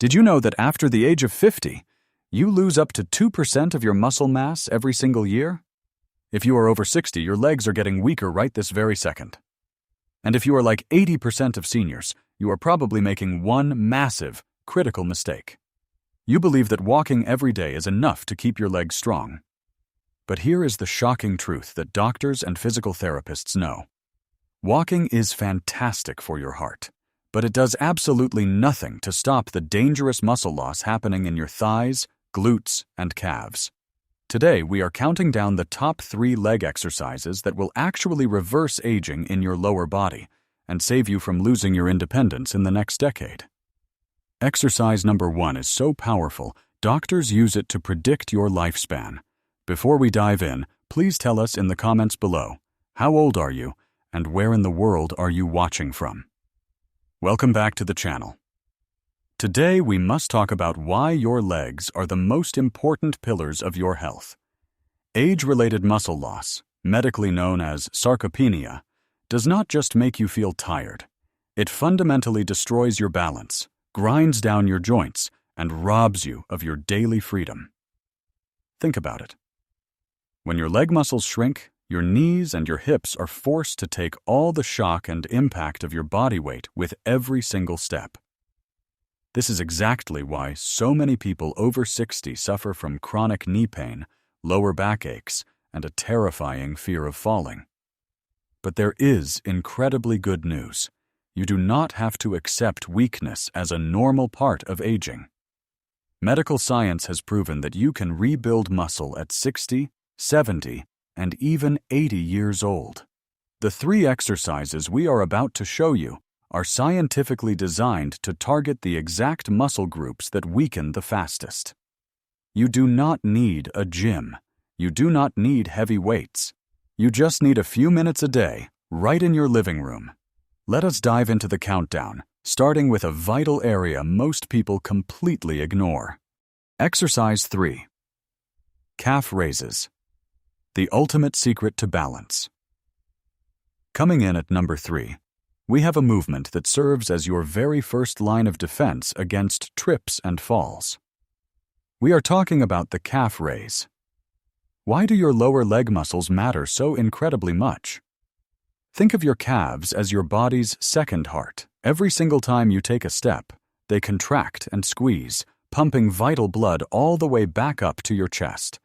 Did you know that after the age of 50, you lose up to 2% of your muscle mass every single year? If you are over 60, your legs are getting weaker right this very second. And if you are like 80% of seniors, you are probably making one massive, critical mistake. You believe that walking every day is enough to keep your legs strong. But here is the shocking truth that doctors and physical therapists know. Walking is fantastic for your heart, but it does absolutely nothing to stop the dangerous muscle loss happening in your thighs, glutes, and calves. Today, we are counting down the top 3 leg exercises that will actually reverse aging in your lower body and save you from losing your independence in the next decade. Exercise number 1 is so powerful, doctors use it to predict your lifespan. Before we dive in, please tell us in the comments below, how old are you and where in the world are you watching from? Welcome back to the channel. Today, we must talk about why your legs are the most important pillars of your health. Age-related muscle loss, medically known as sarcopenia, does not just make you feel tired. It fundamentally destroys your balance, grinds down your joints, and robs you of your daily freedom. Think about it. When your leg muscles shrink, your knees and your hips are forced to take all the shock and impact of your body weight with every single step. This is exactly why so many people over 60 suffer from chronic knee pain, lower back aches, and a terrifying fear of falling. But there is incredibly good news. You do not have to accept weakness as a normal part of aging. Medical science has proven that you can rebuild muscle at 60, 70, and even 80 years old. The 3 exercises we are about to show you are scientifically designed to target the exact muscle groups that weaken the fastest. You do not need a gym. You do not need heavy weights. You just need a few minutes a day, right in your living room. Let us dive into the countdown, starting with a vital area most people completely ignore. Exercise 3. Calf raises. The ultimate secret to balance. Coming in at number 3, we have a movement that serves as your very first line of defense against trips and falls. We are talking about the calf raise. Why do your lower leg muscles matter so incredibly much? Think of your calves as your body's second heart. Every single time you take a step, they contract and squeeze, pumping vital blood all the way back up to your chest.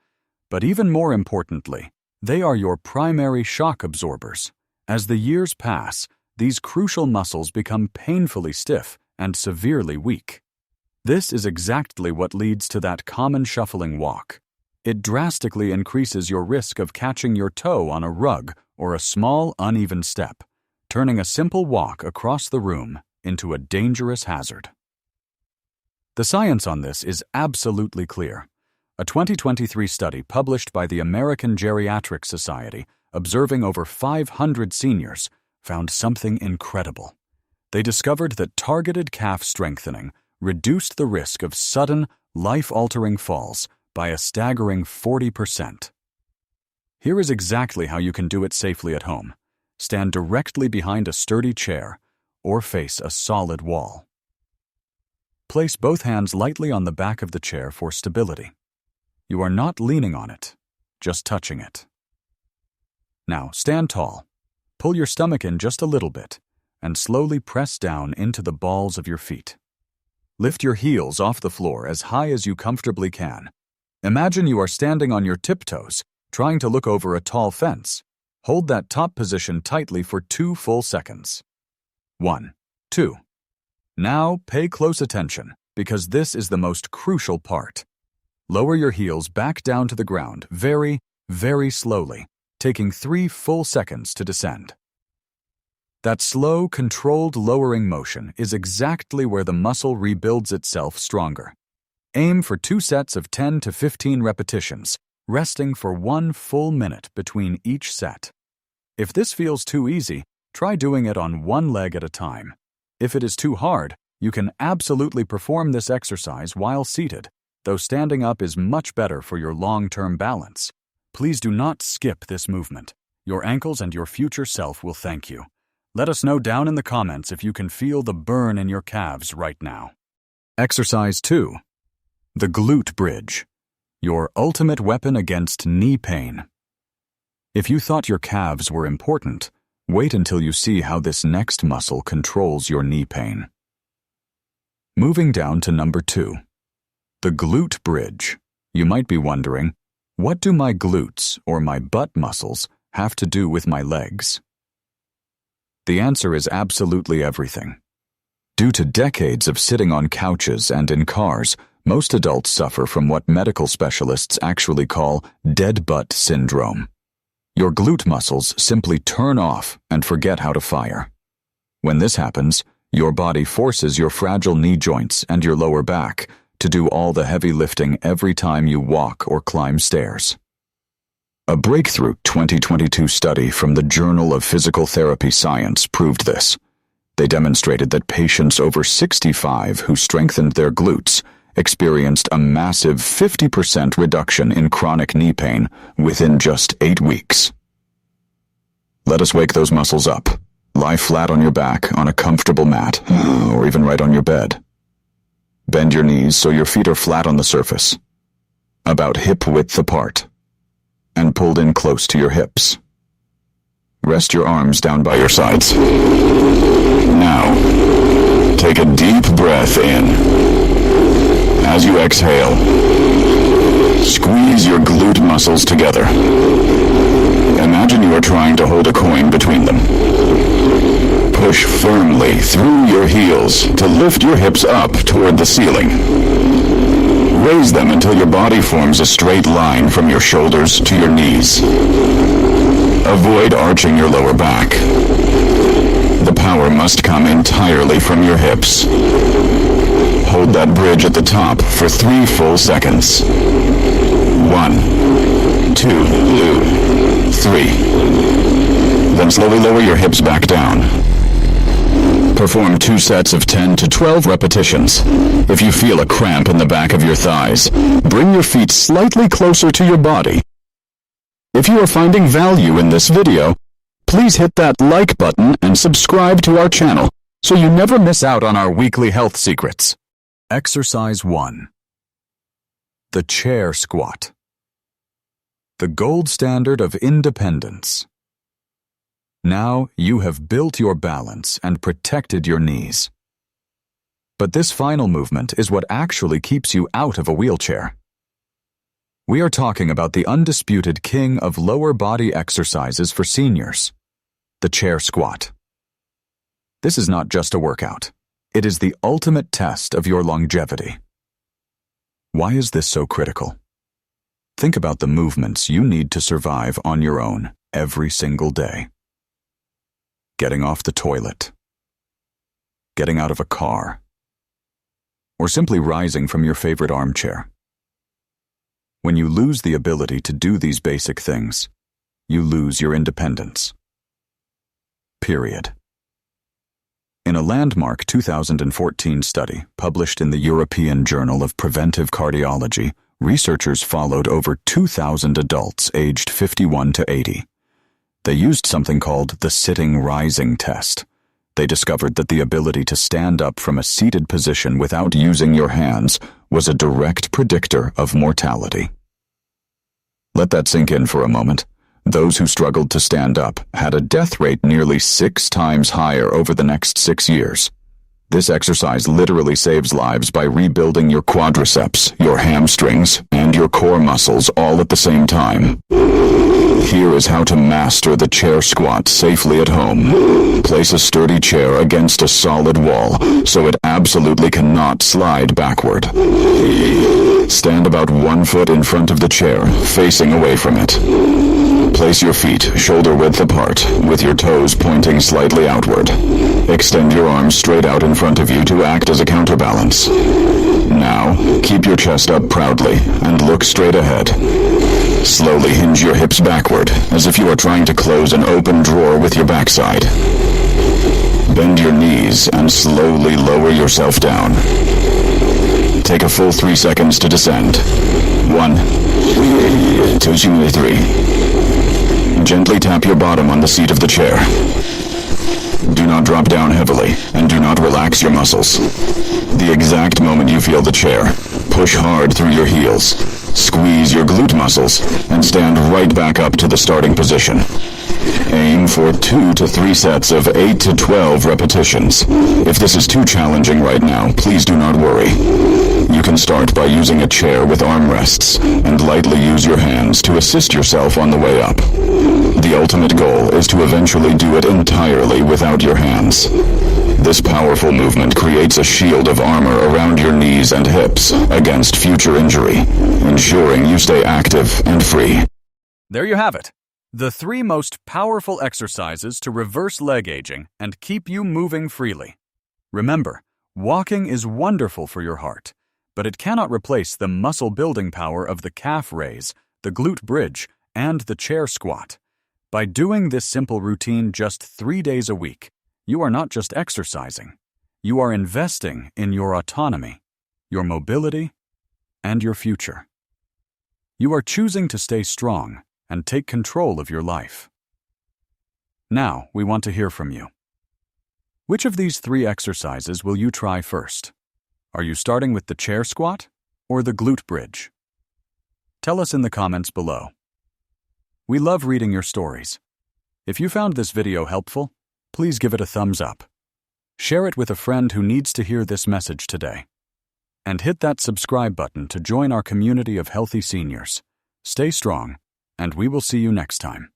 But even more importantly, they are your primary shock absorbers. As the years pass, these crucial muscles become painfully stiff and severely weak. This is exactly what leads to that common shuffling walk. It drastically increases your risk of catching your toe on a rug or a small, uneven step, turning a simple walk across the room into a dangerous hazard. The science on this is absolutely clear. A 2023 study published by the American Geriatric Society, observing over 500 seniors, found something incredible. They discovered that targeted calf strengthening reduced the risk of sudden, life-altering falls by a staggering 40%. Here is exactly how you can do it safely at home. Stand directly behind a sturdy chair or face a solid wall. Place both hands lightly on the back of the chair for stability. You are not leaning on it, just touching it. Now, stand tall. Pull your stomach in just a little bit and slowly press down into the balls of your feet. Lift your heels off the floor as high as you comfortably can. Imagine you are standing on your tiptoes, trying to look over a tall fence. Hold that top position tightly for 2 full seconds. 1, 2. Now pay close attention, because this is the most crucial part. Lower your heels back down to the ground very, very slowly, taking 3 full seconds to descend. That slow, controlled lowering motion is exactly where the muscle rebuilds itself stronger. Aim for 2 sets of 10 to 15 repetitions, resting for 1 full minute between each set. If this feels too easy, try doing it on 1 leg at a time. If it is too hard, you can absolutely perform this exercise while seated, though standing up is much better for your long-term balance. Please do not skip this movement. Your ankles and your future self will thank you. Let us know down in the comments if you can feel the burn in your calves right now. Exercise 2. The glute bridge. Your ultimate weapon against knee pain. If you thought your calves were important, wait until you see how this next muscle controls your knee pain. Moving down to number 2. The glute bridge. You might be wondering, what do my glutes, or my butt muscles, have to do with my legs? The answer is absolutely everything. Due to decades of sitting on couches and in cars, most adults suffer from what medical specialists actually call dead butt syndrome. Your glute muscles simply turn off and forget how to fire. When this happens, your body forces your fragile knee joints and your lower back to do all the heavy lifting every time you walk or climb stairs. A breakthrough 2022 study from the Journal of Physical Therapy Science proved this. They demonstrated that patients over 65 who strengthened their glutes experienced a massive 50% reduction in chronic knee pain within just 8 weeks. Let us wake those muscles up. Lie flat on your back on a comfortable mat, or even right on your bed. Bend your knees so your feet are flat on the surface, about hip width apart, and pulled in close to your hips. Rest your arms down by your sides. Now, take a deep breath in. As you exhale, squeeze your glute muscles together. Imagine you are trying to hold a coin between them. Push firmly through your heels to lift your hips up toward the ceiling. Raise them until your body forms a straight line from your shoulders to your knees. Avoid arching your lower back. The power must come entirely from your hips. Hold that bridge at the top for 3 full seconds. 1, 2, 3. Then slowly lower your hips back down. Perform 2 sets of 10 to 12 repetitions. If you feel a cramp in the back of your thighs, bring your feet slightly closer to your body. If you are finding value in this video, please hit that like button and subscribe to our channel so you never miss out on our weekly health secrets. Exercise 1. The chair squat. The gold standard of independence. Now you have built your balance and protected your knees. But this final movement is what actually keeps you out of a wheelchair. We are talking about the undisputed king of lower body exercises for seniors, the chair squat. This is not just a workout. It is the ultimate test of your longevity. Why is this so critical? Think about the movements you need to survive on your own every single day. Getting off the toilet, getting out of a car, or simply rising from your favorite armchair. When you lose the ability to do these basic things, you lose your independence. Period. In a landmark 2014 study published in the European Journal of Preventive Cardiology, researchers followed over 2,000 adults aged 51 to 80. They used something called the sitting-rising test. They discovered that the ability to stand up from a seated position without using your hands was a direct predictor of mortality. Let that sink in for a moment. Those who struggled to stand up had a death rate nearly 6 times higher over the next 6 years. This exercise literally saves lives by rebuilding your quadriceps, your hamstrings, and your core muscles all at the same time. Here is how to master the chair squat safely at home. Place a sturdy chair against a solid wall so it absolutely cannot slide backward. Stand about 1 foot in front of the chair, facing away from it. Place your feet shoulder width apart, with your toes pointing slightly outward. Extend your arms straight out in front of you to act as a counterbalance. Now, keep your chest up proudly and look straight ahead. Slowly hinge your hips backward, as if you are trying to close an open drawer with your backside. Bend your knees and slowly lower yourself down. Take a full 3 seconds to descend. 1, 2, 3. Gently tap your bottom on the seat of the chair. Do not drop down heavily, and do not relax your muscles. The exact moment you feel the chair, push hard through your heels, squeeze your glute muscles, and stand right back up to the starting position. Aim for 2 to 3 sets of 8 to 12 repetitions. If this is too challenging right now, please do not worry. You can start by using a chair with armrests, and lightly use your hands to assist yourself on the way up. The ultimate goal is to eventually do it entirely without your hands. This powerful movement creates a shield of armor around your knees and hips against future injury, ensuring you stay active and free. There you have it. The 3 most powerful exercises to reverse leg aging and keep you moving freely. Remember, walking is wonderful for your heart, but it cannot replace the muscle-building power of the calf raise, the glute bridge, and the chair squat. By doing this simple routine just 3 days a week, you are not just exercising. You are investing in your autonomy, your mobility, and your future. You are choosing to stay strong and take control of your life. Now, we want to hear from you. Which of these 3 exercises will you try first? Are you starting with the chair squat or the glute bridge? Tell us in the comments below. We love reading your stories. If you found this video helpful, please give it a thumbs up. Share it with a friend who needs to hear this message today. And hit that subscribe button to join our community of healthy seniors. Stay strong, and we will see you next time.